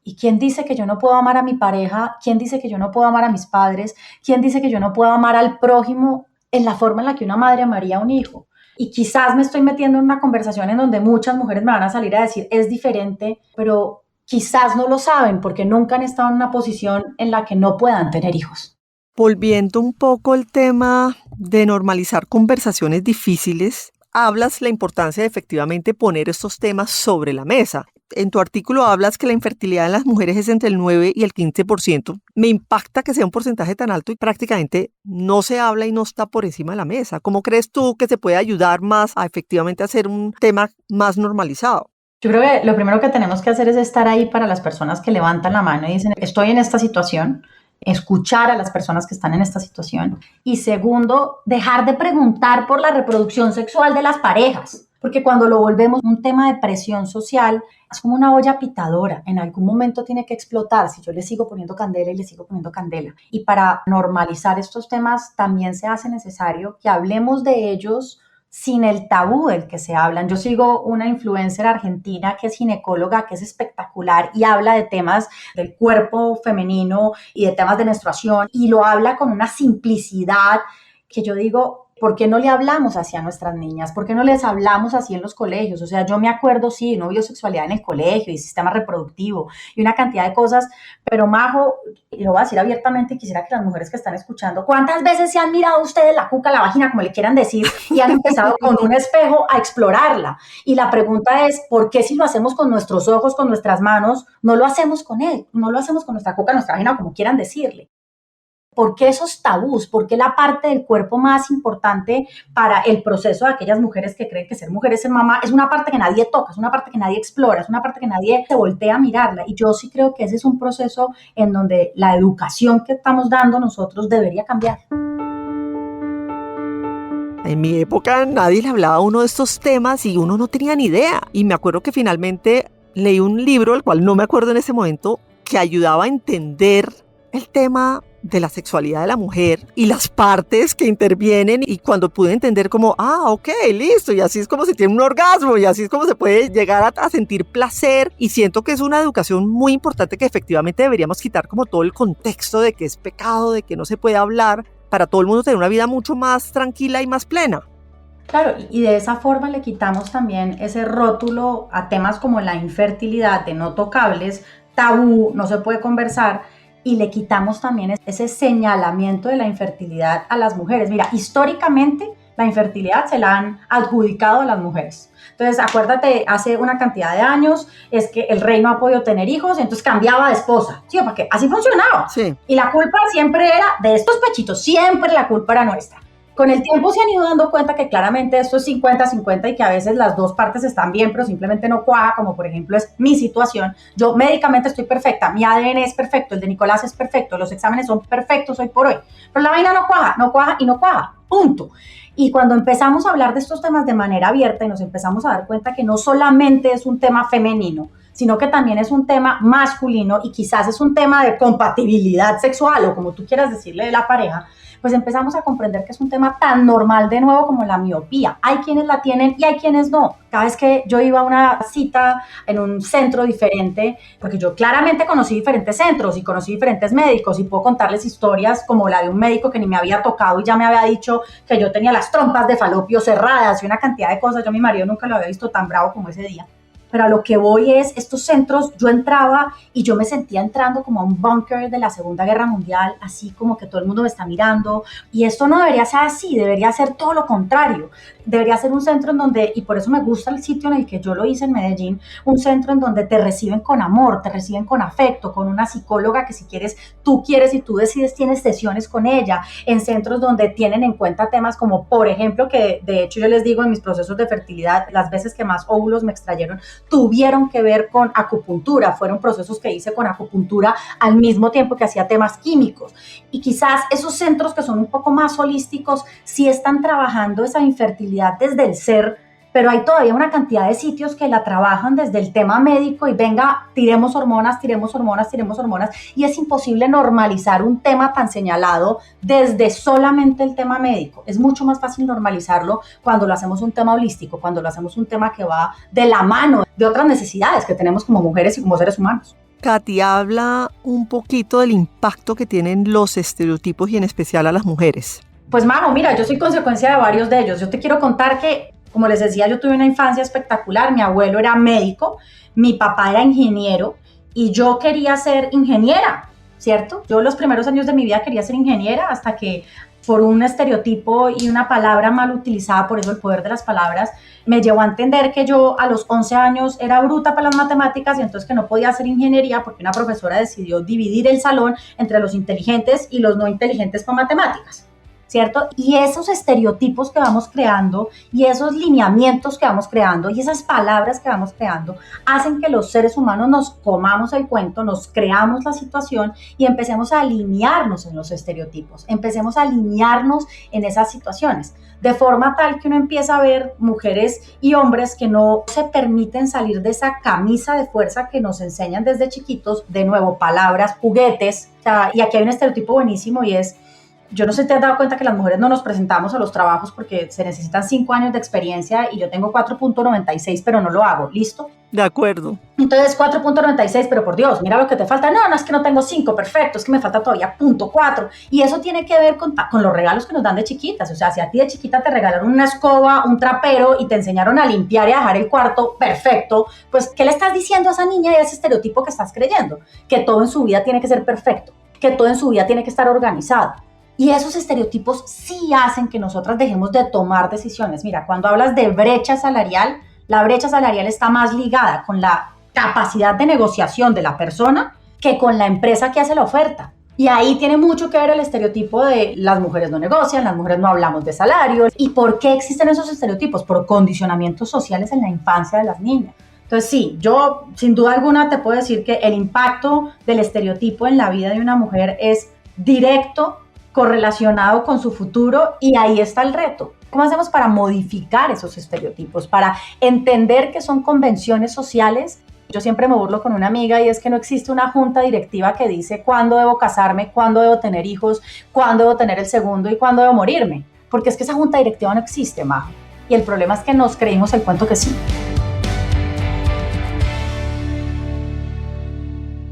Speaker 2: ¿Y quién dice que yo no puedo amar a mi pareja? ¿Quién dice que yo no puedo amar a mis padres? ¿Quién dice que yo no puedo amar al prójimo en la forma en la que una madre amaría a un hijo? Y quizás me estoy metiendo en una conversación en donde muchas mujeres me van a salir a decir, es diferente, pero quizás no lo saben porque nunca han estado en una posición en la que no puedan tener hijos.
Speaker 1: Volviendo un poco al tema de normalizar conversaciones difíciles, hablas la importancia de efectivamente poner estos temas sobre la mesa. En tu artículo hablas que la infertilidad en las mujeres es entre el 9 y el 15%. Me impacta que sea un porcentaje tan alto y prácticamente no se habla y no está por encima de la mesa. ¿Cómo crees tú que se puede ayudar más a efectivamente hacer un tema más normalizado?
Speaker 2: Yo creo que lo primero que tenemos que hacer es estar ahí para las personas que levantan la mano y dicen, estoy en esta situación, escuchar a las personas que están en esta situación. Y segundo, dejar de preguntar por la reproducción sexual de las parejas, porque cuando lo volvemos un tema de presión social, es como una olla pitadora, en algún momento tiene que explotar si yo le sigo poniendo candela y le sigo poniendo candela. Y para normalizar estos temas también se hace necesario que hablemos de ellos sin el tabú del que se hablan. Yo sigo una influencer argentina que es ginecóloga, que es espectacular y habla de temas del cuerpo femenino y de temas de menstruación y lo habla con una simplicidad que yo digo, ¿por qué no le hablamos así a nuestras niñas? ¿Por qué no les hablamos así en los colegios? O sea, yo me acuerdo, sí, no biosexualidad en el colegio y sistema reproductivo y una cantidad de cosas, pero Majo, y lo voy a decir abiertamente y quisiera que las mujeres que están escuchando, ¿cuántas veces se han mirado ustedes la cuca, la vagina, como le quieran decir, y han empezado con un espejo a explorarla? Y la pregunta es, ¿por qué si lo hacemos con nuestros ojos, con nuestras manos, no lo hacemos con él? No lo hacemos con nuestra cuca, nuestra vagina, como quieran decirle. ¿Por qué esos tabús? ¿Por qué la parte del cuerpo más importante para el proceso de aquellas mujeres que creen que ser mujer es ser mamá es una parte que nadie toca, es una parte que nadie explora, es una parte que nadie se voltea a mirarla? Y yo sí creo que ese es un proceso en donde la educación que estamos dando nosotros debería cambiar.
Speaker 1: En mi época nadie le hablaba a uno de estos temas y uno no tenía ni idea. Y me acuerdo que finalmente leí un libro, el cual no me acuerdo en ese momento, que ayudaba a entender el tema de la sexualidad de la mujer y las partes que intervienen, y cuando pude entender como, ok, listo, y así es como se tiene un orgasmo y así es como se puede llegar a sentir placer, y siento que es una educación muy importante que efectivamente deberíamos quitar como todo el contexto de que es pecado, de que no se puede hablar, para todo el mundo tener una vida mucho más tranquila y más plena.
Speaker 2: Claro, y de esa forma le quitamos también ese rótulo a temas como la infertilidad de no tocables, tabú, no se puede conversar, y le quitamos también ese señalamiento de la infertilidad a las mujeres. Mira, históricamente la infertilidad se la han adjudicado a las mujeres. Entonces, acuérdate, hace una cantidad de años es que el rey no ha podido tener hijos, entonces cambiaba de esposa. Sí, porque así funcionaba.
Speaker 1: Sí.
Speaker 2: Y la culpa siempre era de estos pechitos, siempre la culpa era nuestra. Con el tiempo se han ido dando cuenta que claramente esto es 50-50 y que a veces las dos partes están bien, pero simplemente no cuaja, como por ejemplo es mi situación. Yo médicamente estoy perfecta, mi ADN es perfecto, el de Nicolás es perfecto, los exámenes son perfectos hoy por hoy, pero la vaina no cuaja y no cuaja, punto. Y cuando empezamos a hablar de estos temas de manera abierta y nos empezamos a dar cuenta que no solamente es un tema femenino, sino que también es un tema masculino y quizás es un tema de compatibilidad sexual o como tú quieras decirle de la pareja, pues empezamos a comprender que es un tema tan normal de nuevo como la miopía. Hay quienes la tienen y hay quienes no. Cada vez que yo iba a una cita en un centro diferente, porque yo claramente conocí diferentes centros y conocí diferentes médicos y puedo contarles historias como la de un médico que ni me había tocado y ya me había dicho que yo tenía las trompas de falopio cerradas y una cantidad de cosas. Yo a mi marido nunca lo había visto tan bravo como ese día. Pero a lo que voy es, estos centros, yo entraba y yo me sentía entrando como a un búnker de la Segunda Guerra Mundial, así como que todo el mundo me está mirando, y esto no debería ser así, debería ser todo lo contrario, debería ser un centro en donde, y por eso me gusta el sitio en el que yo lo hice en Medellín, un centro en donde te reciben con amor, te reciben con afecto, con una psicóloga que si quieres, tú quieres y tú decides, tienes sesiones con ella, en centros donde tienen en cuenta temas como, por ejemplo, que de hecho yo les digo en mis procesos de fertilidad, las veces que más óvulos me extrayeron, tuvieron que ver con acupuntura, fueron procesos que hice con acupuntura al mismo tiempo que hacía temas químicos. Y quizás esos centros que son un poco más holísticos sí están trabajando esa infertilidad desde el ser, pero hay todavía una cantidad de sitios que la trabajan desde el tema médico y venga, tiremos hormonas, y es imposible normalizar un tema tan señalado desde solamente el tema médico. Es mucho más fácil normalizarlo cuando lo hacemos un tema holístico, cuando lo hacemos un tema que va de la mano de otras necesidades que tenemos como mujeres y como seres humanos.
Speaker 1: Katy, habla un poquito del impacto que tienen los estereotipos y en especial a las mujeres.
Speaker 2: Pues Majo, mira, yo soy consecuencia de varios de ellos. Yo te quiero contar que, como les decía, yo tuve una infancia espectacular. Mi abuelo era médico, mi papá era ingeniero y yo quería ser ingeniera, ¿cierto? Yo los primeros años de mi vida quería ser ingeniera hasta que por un estereotipo y una palabra mal utilizada, por eso el poder de las palabras, me llevó a entender que yo a los 11 años era bruta para las matemáticas y entonces que no podía hacer ingeniería porque una profesora decidió dividir el salón entre los inteligentes y los no inteligentes para matemáticas, ¿cierto? Y esos estereotipos que vamos creando y esos lineamientos que vamos creando y esas palabras que vamos creando hacen que los seres humanos nos comamos el cuento, nos creamos la situación y empecemos a alinearnos en los estereotipos, empecemos a alinearnos en esas situaciones, de forma tal que uno empieza a ver mujeres y hombres que no se permiten salir de esa camisa de fuerza que nos enseñan desde chiquitos, de nuevo, palabras, juguetes, o sea, y aquí hay un estereotipo buenísimo y es, yo no sé si te has dado cuenta que las mujeres no nos presentamos a los trabajos porque se necesitan 5 años de experiencia y yo tengo 4.96, pero no lo hago, ¿listo?
Speaker 1: De acuerdo.
Speaker 2: Entonces 4.96, pero por Dios, mira lo que te falta. No, no es que no tengo 5, perfecto, es que me falta todavía 0.4. Y eso tiene que ver con los regalos que nos dan de chiquitas. O sea, si a ti de chiquita te regalaron una escoba, un trapero y te enseñaron a limpiar y a dejar el cuarto perfecto, pues ¿qué le estás diciendo a esa niña y a ese estereotipo que estás creyendo? Que todo en su vida tiene que ser perfecto, que todo en su vida tiene que estar organizado. Y esos estereotipos sí hacen que nosotras dejemos de tomar decisiones. Mira, cuando hablas de brecha salarial, la brecha salarial está más ligada con la capacidad de negociación de la persona que con la empresa que hace la oferta. Y ahí tiene mucho que ver el estereotipo de las mujeres no negocian, las mujeres no hablamos de salarios. ¿Y por qué existen esos estereotipos? Por condicionamientos sociales en la infancia de las niñas. Entonces sí, yo sin duda alguna te puedo decir que el impacto del estereotipo en la vida de una mujer es directo, correlacionado con su futuro, y ahí está el reto. ¿Cómo hacemos para modificar esos estereotipos, para entender que son convenciones sociales? Yo siempre me burlo con una amiga y es que no existe una junta directiva que dice cuándo debo casarme, cuándo debo tener hijos, cuándo debo tener el segundo y cuándo debo morirme, porque es que esa junta directiva no existe, Majo. Y el problema es que nos creímos el cuento que sí.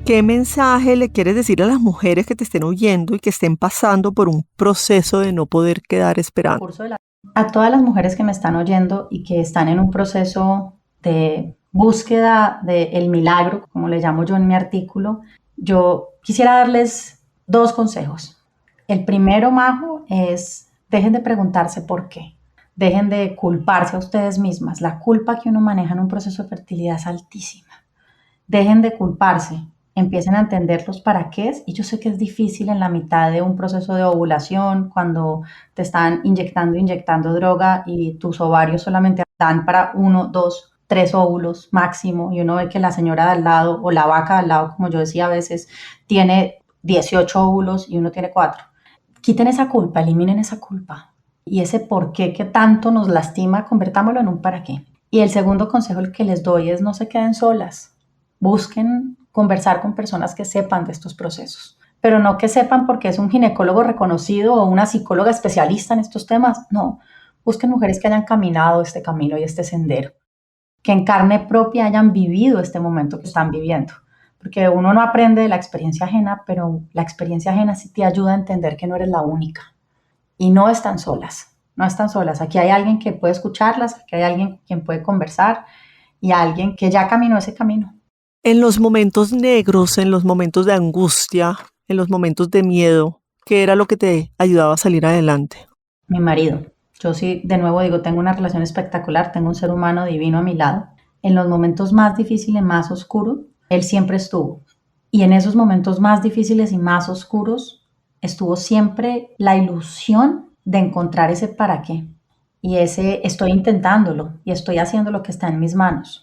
Speaker 1: ¿Qué mensaje le quieres decir a las mujeres que te estén oyendo y que estén pasando por un proceso de no poder quedar esperando?
Speaker 2: A todas las mujeres que me están oyendo y que están en un proceso de búsqueda del milagro, como le llamo yo en mi artículo, yo quisiera darles 2 consejos. El primero, Majo, es dejen de preguntarse por qué. Dejen de culparse a ustedes mismas. La culpa que uno maneja en un proceso de fertilidad es altísima. Dejen de culparse. Empiecen a entender los para qué, y yo sé que es difícil en la mitad de un proceso de ovulación, cuando te están inyectando droga y tus ovarios solamente dan para 1, 2, 3 óvulos máximo, y uno ve que la señora de al lado o la vaca de al lado, como yo decía a veces, tiene 18 óvulos y uno tiene 4. Quiten esa culpa, eliminen esa culpa. Y ese por qué que tanto nos lastima, convertámoslo en un para qué. Y el segundo consejo que les doy es no se queden solas. Busquen conversar con personas que sepan de estos procesos, pero no que sepan porque es un ginecólogo reconocido o una psicóloga especialista en estos temas. No, busquen mujeres que hayan caminado este camino y este sendero, que en carne propia hayan vivido este momento que están viviendo, porque uno no aprende de la experiencia ajena, pero la experiencia ajena sí te ayuda a entender que no eres la única y no están solas, no están solas. Aquí hay alguien que puede escucharlas, aquí hay alguien quien puede conversar y alguien que ya caminó ese camino.
Speaker 1: En los momentos negros, en los momentos de angustia, en los momentos de miedo, ¿qué era lo que te ayudaba a salir adelante?
Speaker 2: Mi marido. Yo sí, de nuevo digo, tengo una relación espectacular, tengo un ser humano divino a mi lado. En los momentos más difíciles, más oscuros, él siempre estuvo. Y en esos momentos más difíciles y más oscuros, estuvo siempre la ilusión de encontrar ese para qué. Y ese estoy intentándolo y estoy haciendo lo que está en mis manos.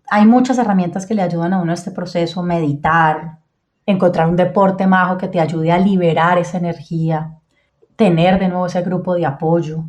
Speaker 2: Hay muchas herramientas que le ayudan a uno a este proceso: meditar, encontrar un deporte, Majo, que te ayude a liberar esa energía, tener de nuevo ese grupo de apoyo.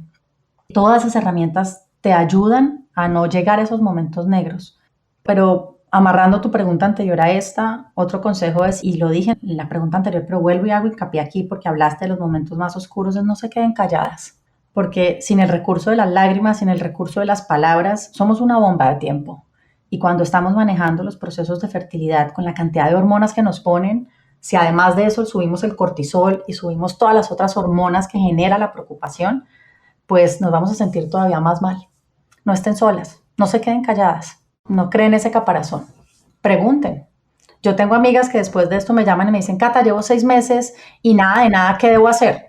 Speaker 2: Todas esas herramientas te ayudan a no llegar a esos momentos negros. Pero amarrando tu pregunta anterior a esta, otro consejo es, y lo dije en la pregunta anterior, pero vuelvo y hago hincapié aquí porque hablaste de los momentos más oscuros, es no se queden calladas. Porque sin el recurso de las lágrimas, sin el recurso de las palabras, somos una bomba de tiempo. Y cuando estamos manejando los procesos de fertilidad con la cantidad de hormonas que nos ponen, si además de eso subimos el cortisol y subimos todas las otras hormonas que genera la preocupación, pues nos vamos a sentir todavía más mal. No estén solas, no se queden calladas, no creen ese caparazón. Pregunten. Yo tengo amigas que después de esto me llaman y me dicen, Cata, llevo 6 meses y nada de nada, ¿qué debo hacer?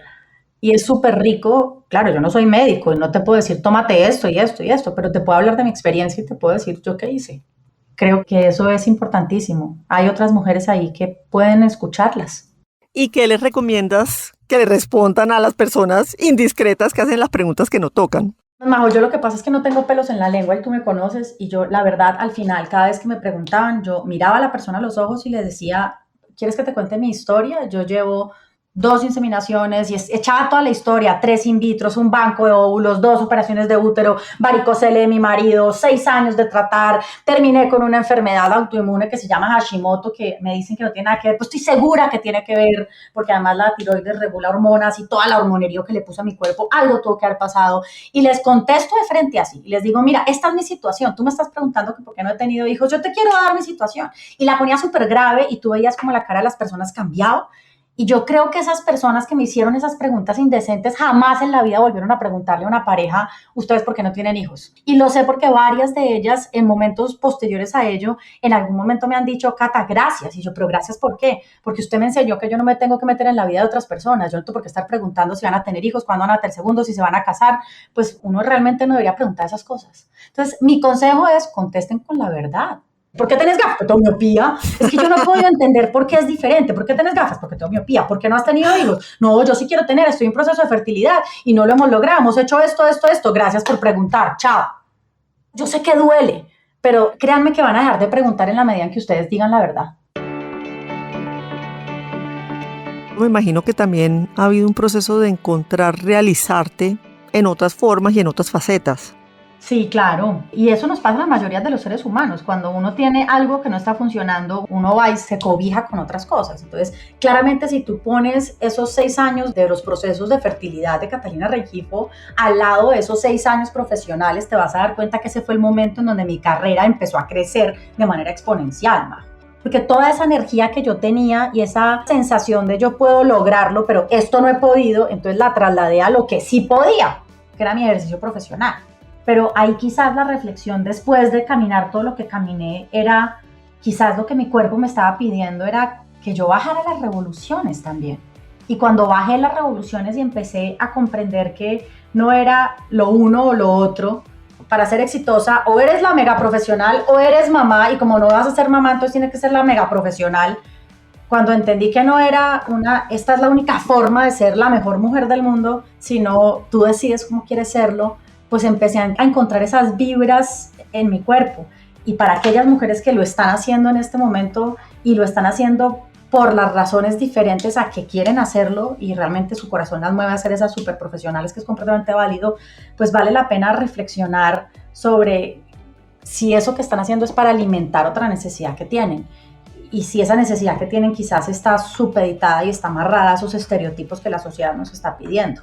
Speaker 2: Y es súper rico, claro, yo no soy médico y no te puedo decir, tómate esto y esto y esto, pero te puedo hablar de mi experiencia y te puedo decir yo qué hice. Creo que eso es importantísimo. Hay otras mujeres ahí que pueden escucharlas.
Speaker 1: ¿Y qué les recomiendas que le respondan a las personas indiscretas que hacen las preguntas que no tocan?
Speaker 2: Majo, yo lo que pasa es que no tengo pelos en la lengua y tú me conoces y yo, la verdad, al final, cada vez que me preguntaban, yo miraba a la persona a los ojos y le decía, ¿quieres que te cuente mi historia? Yo llevo 2 inseminaciones y echaba toda la historia, 3 in vitros, un banco de óvulos, 2 operaciones de útero, varicocele de mi marido, 6 años de tratar, terminé con una enfermedad autoinmune que se llama Hashimoto, que me dicen que no tiene nada que ver, pues estoy segura que tiene que ver, porque además la tiroides regula hormonas y toda la hormonería que le puse a mi cuerpo, algo tuvo que haber pasado, y les contesto de frente así, y les digo, mira, esta es mi situación, tú me estás preguntando que por qué no he tenido hijos, yo te quiero dar mi situación, y la ponía súper grave, y tú veías como la cara de las personas cambiaba. Y yo creo que esas personas que me hicieron esas preguntas indecentes jamás en la vida volvieron a preguntarle a una pareja, ¿ustedes por qué no tienen hijos? Y lo sé porque varias de ellas en momentos posteriores a ello, en algún momento me han dicho, Cata, gracias. Y yo, pero gracias, ¿por qué? Porque usted me enseñó que yo no me tengo que meter en la vida de otras personas. Yo no tengo por qué estar preguntando si van a tener hijos, cuándo van a tener segundos, si se van a casar. Pues uno realmente no debería preguntar esas cosas. Entonces, mi consejo es, contesten con la verdad. ¿Por qué tenés gafas? Porque tengo miopía. Es que yo no he podido entender por qué es diferente. ¿Por qué tenés gafas? Porque tengo miopía. ¿Por qué no has tenido hijos? No, yo sí quiero tener. Estoy en proceso de fertilidad y no lo hemos logrado. Hemos hecho esto. Gracias por preguntar. Chao. Yo sé que duele, pero créanme que van a dejar de preguntar en la medida en que ustedes digan la verdad.
Speaker 1: Me imagino que también ha habido un proceso de encontrar realizarte en otras formas y en otras facetas.
Speaker 2: Sí, claro. Y eso nos pasa a la mayoría de los seres humanos. Cuando uno tiene algo que no está funcionando, uno va y se cobija con otras cosas. Entonces, claramente si tú pones esos 6 años de los procesos de fertilidad de Catalina Rengifo al lado de esos 6 años profesionales, te vas a dar cuenta que ese fue el momento en donde mi carrera empezó a crecer de manera exponencial, ¿no? Porque toda esa energía que yo tenía y esa sensación de yo puedo lograrlo, pero esto no he podido, entonces la trasladé a lo que sí podía, que era mi ejercicio profesional. Pero ahí quizás la reflexión después de caminar todo lo que caminé era, quizás lo que mi cuerpo me estaba pidiendo era que yo bajara las revoluciones también. Y cuando bajé las revoluciones y empecé a comprender que no era lo uno o lo otro, para ser exitosa o eres la mega profesional o eres mamá, y como no vas a ser mamá, entonces tiene que ser la mega profesional. Cuando entendí que no era esta es la única forma de ser la mejor mujer del mundo, sino tú decides cómo quieres serlo, pues empecé a encontrar esas vibras en mi cuerpo. Y para aquellas mujeres que lo están haciendo en este momento y lo están haciendo por las razones diferentes a que quieren hacerlo y realmente su corazón las mueve a ser esas súper profesionales, que es completamente válido, pues vale la pena reflexionar sobre si eso que están haciendo es para alimentar otra necesidad que tienen. Y si esa necesidad que tienen quizás está supeditada y está amarrada a esos estereotipos que la sociedad nos está pidiendo.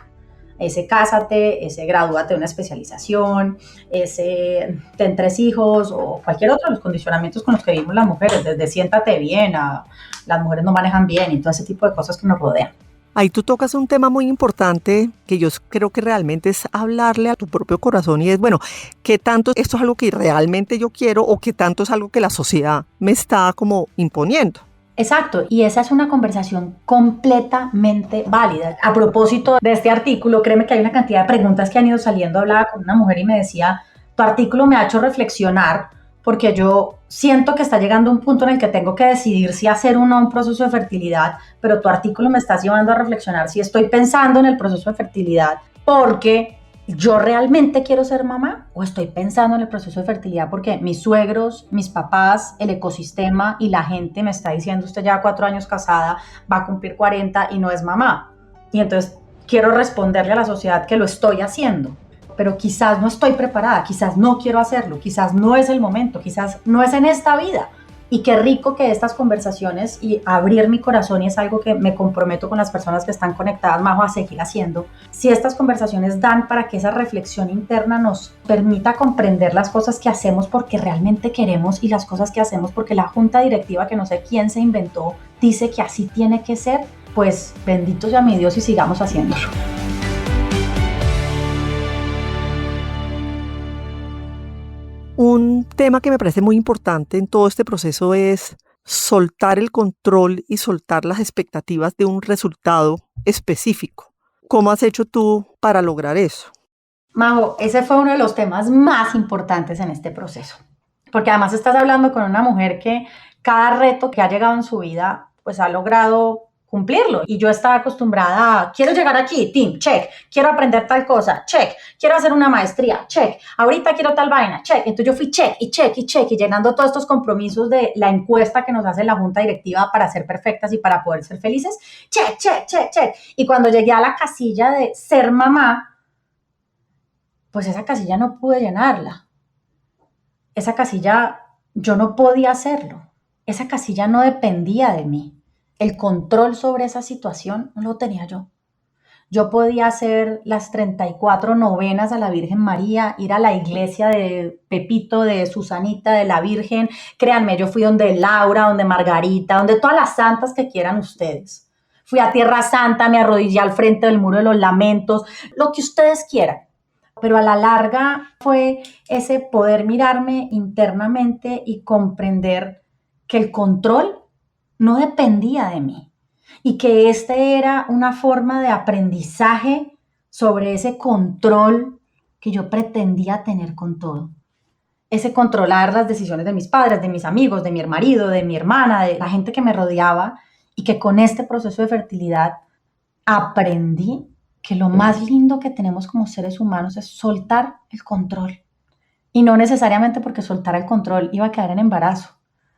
Speaker 2: Ese cásate, ese gradúate de una especialización, ese ten 3 hijos o cualquier otro de los condicionamientos con los que vivimos las mujeres, desde siéntate bien a las mujeres no manejan bien y todo ese tipo de cosas que nos rodean.
Speaker 1: Ahí tú tocas un tema muy importante que yo creo que realmente es hablarle a tu propio corazón y es, bueno, ¿qué tanto esto es algo que realmente yo quiero o qué tanto es algo que la sociedad me está como imponiendo?
Speaker 2: Exacto, y esa es una conversación completamente válida. A propósito de este artículo, créeme que hay una cantidad de preguntas que han ido saliendo. Hablaba con una mujer y me decía, tu artículo me ha hecho reflexionar porque yo siento que está llegando un punto en el que tengo que decidir si hacer o no un proceso de fertilidad, pero tu artículo me está llevando a reflexionar si estoy pensando en el proceso de fertilidad porque ¿yo realmente quiero ser mamá o estoy pensando en el proceso de fertilidad porque mis suegros, mis papás, el ecosistema y la gente me está diciendo usted lleva 4 años casada, va a cumplir 40 y no es mamá? Y entonces quiero responderle a la sociedad que lo estoy haciendo, pero quizás no estoy preparada, quizás no quiero hacerlo, quizás no es el momento, quizás no es en esta vida. Y qué rico que estas conversaciones y abrir mi corazón, y es algo que me comprometo con las personas que están conectadas, Majo, a seguir haciendo. Si estas conversaciones dan para que esa reflexión interna nos permita comprender las cosas que hacemos porque realmente queremos y las cosas que hacemos porque la junta directiva, que no sé quién se inventó, dice que así tiene que ser, pues bendito sea mi Dios y sigamos haciéndolo.
Speaker 1: Un tema que me parece muy importante en todo este proceso es soltar el control y soltar las expectativas de un resultado específico. ¿Cómo has hecho tú para lograr eso?
Speaker 2: Majo, ese fue uno de los temas más importantes en este proceso, porque además estás hablando con una mujer que cada reto que ha llegado en su vida, pues ha logrado cumplirlo. Y yo estaba acostumbrada a, quiero llegar aquí, team, check, quiero aprender tal cosa, check, quiero hacer una maestría, check, ahorita quiero tal vaina, check. Entonces yo fui check y check y check y llenando todos estos compromisos de la encuesta que nos hace la junta directiva para ser perfectas y para poder ser felices, check, check, check, check. Y cuando llegué a la casilla de ser mamá, pues esa casilla no pude llenarla. Esa casilla yo no podía hacerlo. Esa casilla no dependía de mí. El control sobre esa situación no lo tenía yo. Yo podía hacer las 34 novenas a la Virgen María, ir a la iglesia de Pepito, de Susanita, de la Virgen. Créanme, yo fui donde Laura, donde Margarita, donde todas las santas que quieran ustedes. Fui a Tierra Santa, me arrodillé al frente del Muro de los Lamentos, lo que ustedes quieran. Pero a la larga fue ese poder mirarme internamente y comprender que el control no dependía de mí y que este era una forma de aprendizaje sobre ese control que yo pretendía tener con todo. Ese controlar las decisiones de mis padres, de mis amigos, de mi marido, de mi hermana, de la gente que me rodeaba, y que con este proceso de fertilidad aprendí que lo más lindo que tenemos como seres humanos es soltar el control. Y no necesariamente porque soltar el control iba a quedar en embarazo.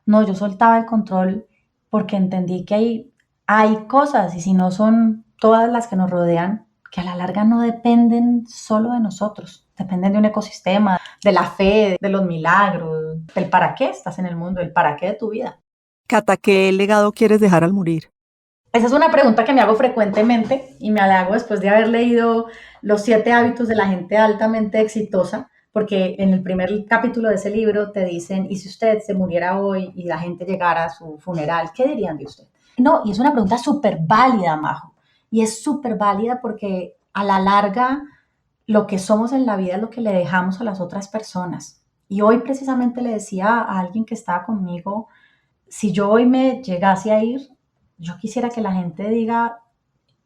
Speaker 2: No, yo soltaba el control porque entendí que hay cosas, y si no son todas las que nos rodean, que a la larga no dependen solo de nosotros. Dependen de un ecosistema, de la fe, de los milagros, del para qué estás en el mundo, del para qué de tu vida.
Speaker 1: Cata, ¿qué legado quieres dejar al morir?
Speaker 2: Esa es una pregunta que me hago frecuentemente y me la hago después de haber leído Los 7 hábitos de la gente altamente exitosa, porque en el primer capítulo de ese libro te dicen, ¿y si usted se muriera hoy y la gente llegara a su funeral, qué dirían de usted? No, y es una pregunta súper válida, Majo, y es súper válida porque a la larga lo que somos en la vida es lo que le dejamos a las otras personas. Y hoy precisamente le decía a alguien que estaba conmigo, si yo hoy me llegase a ir, yo quisiera que la gente diga,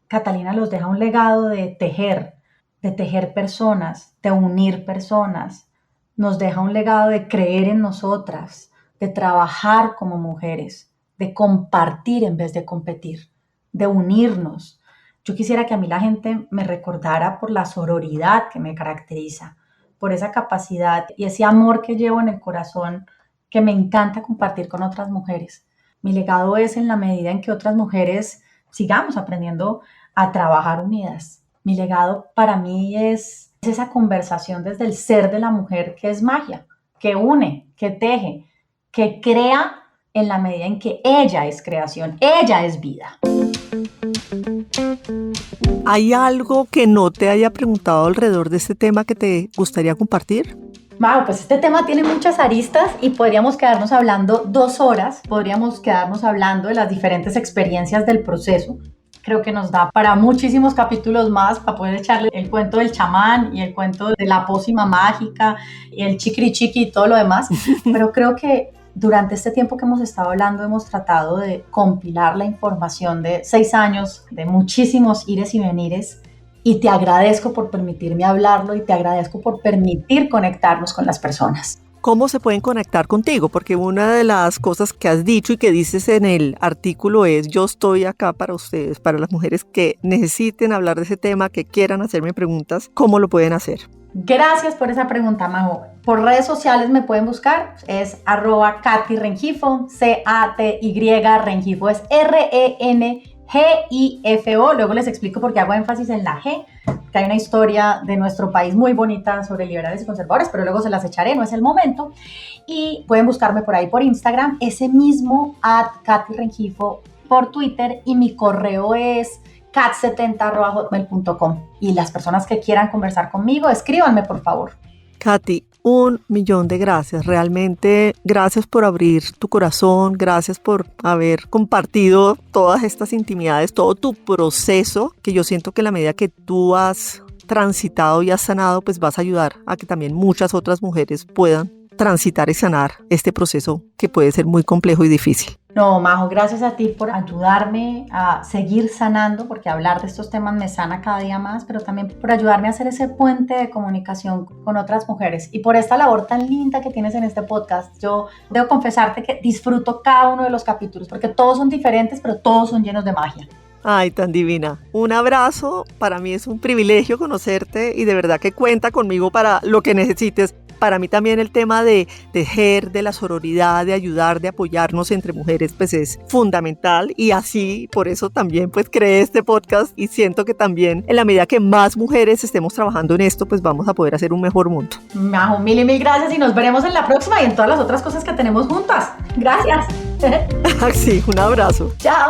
Speaker 2: Catalina nos deja un legado de tejer personas, de unir personas. Nos deja un legado de creer en nosotras, de trabajar como mujeres, de compartir en vez de competir, de unirnos. Yo quisiera que a mí la gente me recordara por la sororidad que me caracteriza, por esa capacidad y ese amor que llevo en el corazón que me encanta compartir con otras mujeres. Mi legado es en la medida en que otras mujeres sigamos aprendiendo a trabajar unidas. Mi legado para mí es esa conversación desde el ser de la mujer que es magia, que une, que teje, que crea en la medida en que ella es creación, ella es vida.
Speaker 1: ¿Hay algo que no te haya preguntado alrededor de este tema que te gustaría compartir?
Speaker 2: Wow, pues este tema tiene muchas aristas y podríamos quedarnos hablando 2 horas, podríamos quedarnos hablando de las diferentes experiencias del proceso. Creo que nos da para muchísimos capítulos más, para poder echarle el cuento del chamán y el cuento de la pócima mágica y el chiquiri chiqui y todo lo demás. Pero creo que durante este tiempo que hemos estado hablando hemos tratado de compilar la información de 6 años, de muchísimos ires y venires. Y te agradezco por permitirme hablarlo y te agradezco por permitir conectarnos con las personas.
Speaker 1: ¿Cómo se pueden conectar contigo? Porque una de las cosas que has dicho y que dices en el artículo es: yo estoy acá para ustedes, para las mujeres que necesiten hablar de ese tema, que quieran hacerme preguntas. ¿Cómo lo pueden hacer?
Speaker 2: Gracias por esa pregunta, Majo. Por redes sociales me pueden buscar, es @KatyRengifo, CATY Rengifo, es RENGIFO. Luego les explico por qué hago énfasis en la G, que hay una historia de nuestro país muy bonita sobre liberales y conservadores, pero luego se las echaré, no es el momento. Y pueden buscarme por ahí por Instagram, ese mismo @KatyRengifo, por Twitter, y mi correo es cat70@hotmail.com. Y las personas que quieran conversar conmigo, escríbanme, por favor.
Speaker 1: Katy, 1.000.000 de gracias. Realmente gracias por abrir tu corazón, gracias por haber compartido todas estas intimidades, todo tu proceso, que yo siento que en la medida que tú has transitado y has sanado, pues vas a ayudar a que también muchas otras mujeres puedan transitar y sanar este proceso que puede ser muy complejo y difícil.
Speaker 2: No, Majo, gracias a ti por ayudarme a seguir sanando, porque hablar de estos temas me sana cada día más, pero también por ayudarme a hacer ese puente de comunicación con otras mujeres y por esta labor tan linda que tienes en este podcast. Yo debo confesarte que disfruto cada uno de los capítulos, porque todos son diferentes, pero todos son llenos de magia.
Speaker 1: Ay, tan divina. Un abrazo. Para mí es un privilegio conocerte y de verdad que cuenta conmigo para lo que necesites. Para mí también el tema de tejer, de la sororidad, de ayudar, de apoyarnos entre mujeres, pues es fundamental y así, por eso también pues creé este podcast y siento que también en la medida que más mujeres estemos trabajando en esto, pues vamos a poder hacer un mejor mundo.
Speaker 2: Majo, mil y mil gracias y nos veremos en la próxima y en todas las otras cosas que tenemos juntas. Gracias.
Speaker 1: Sí, un abrazo.
Speaker 2: Chao.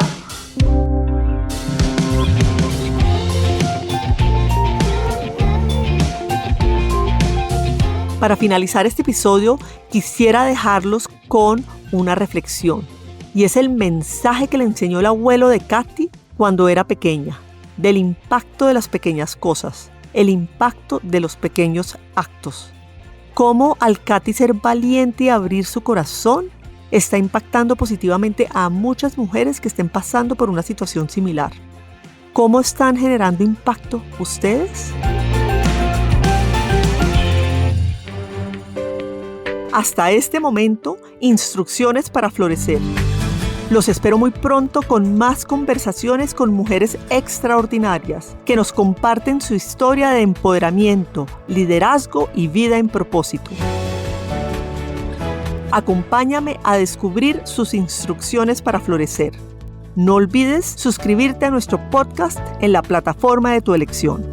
Speaker 1: Para finalizar este episodio, quisiera dejarlos con una reflexión. Y es el mensaje que le enseñó el abuelo de Katy cuando era pequeña. Del impacto de las pequeñas cosas. El impacto de los pequeños actos. Cómo al Katy ser valiente y abrir su corazón está impactando positivamente a muchas mujeres que estén pasando por una situación similar. ¿Cómo están generando impacto ustedes? Hasta este momento, instrucciones para florecer. Los espero muy pronto con más conversaciones con mujeres extraordinarias que nos comparten su historia de empoderamiento, liderazgo y vida en propósito. Acompáñame a descubrir sus instrucciones para florecer. No olvides suscribirte a nuestro podcast en la plataforma de tu elección.